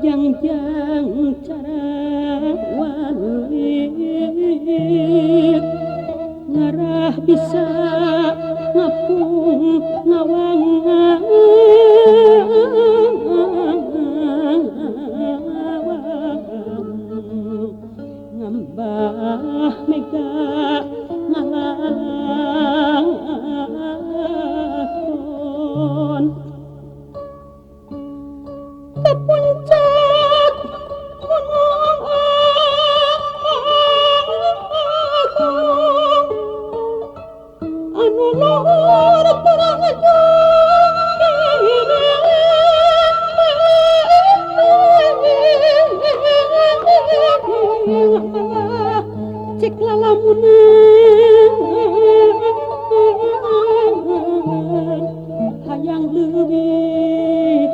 jangjang cara walik ngarah bisa ngapung ngawang ngambah mega ngalakon ke puncak gunung anu luhur kurang cek lalamunan hayang leuwih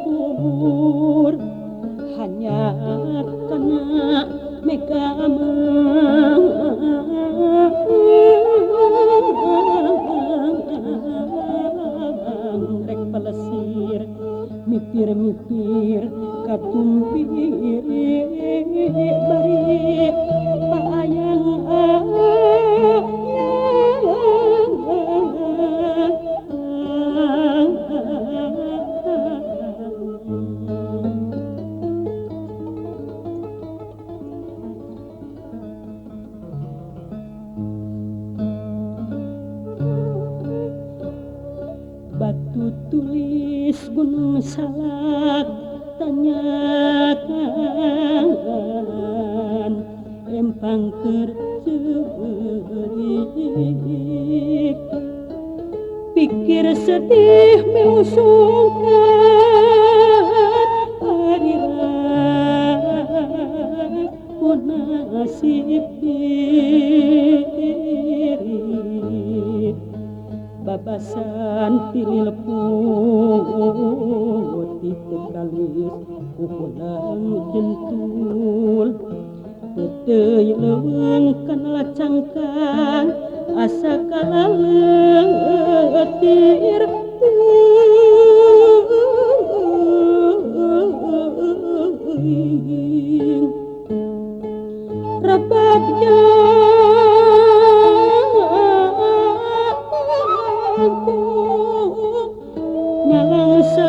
luhur hanya kana mega rek palesir mipir-mipir katumpir bari paayang batu tulis gunung salak tanyakan empang kerceurik pikir sedih meusungkan adirat nasib diri babasan pilih leput itu kalis ukuran jentul teu leuweung kana cangkang asa kalaletir rababnya nyalangsa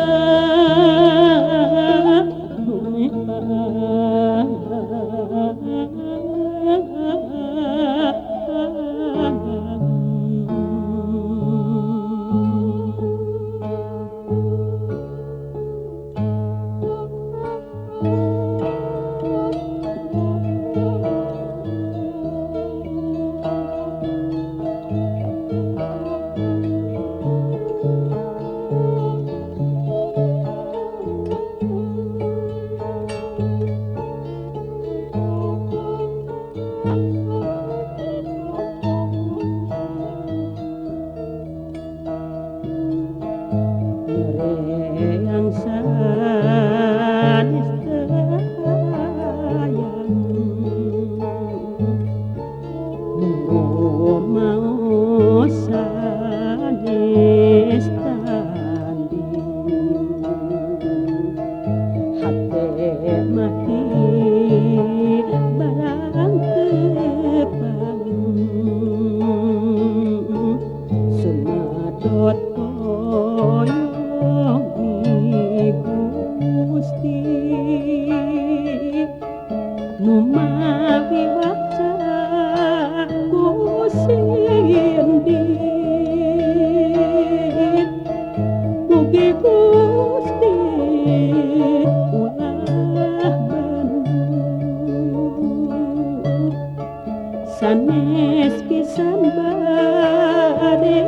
sanes pisan bade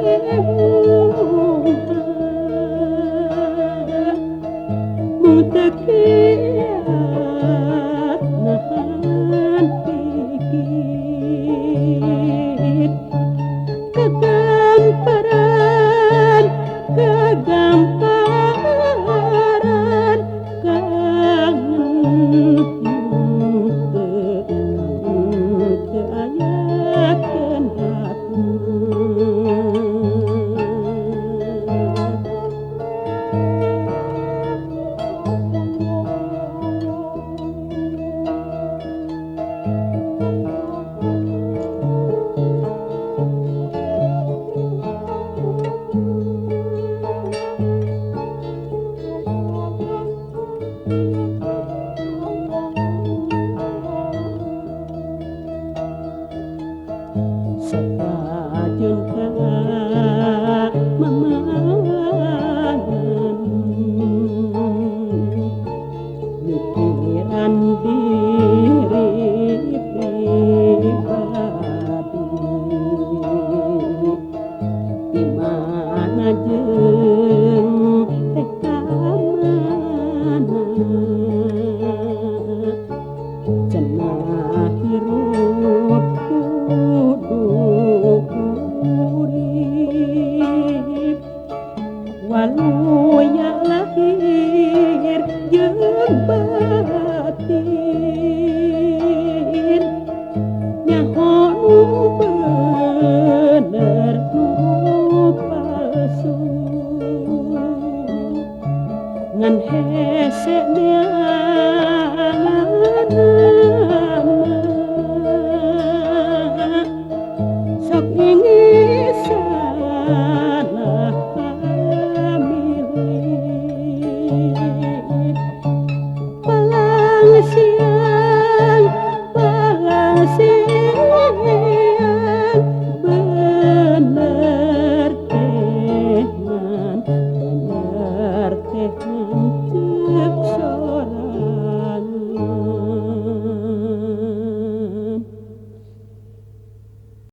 mutekiat nahan pikir kegamparan kangen keayakeun aku Kajengka mamangan mikiran diri pribadi di mana jeung teh kamana cenah hirup kudu urip walau ya lahir jeung batin nyaho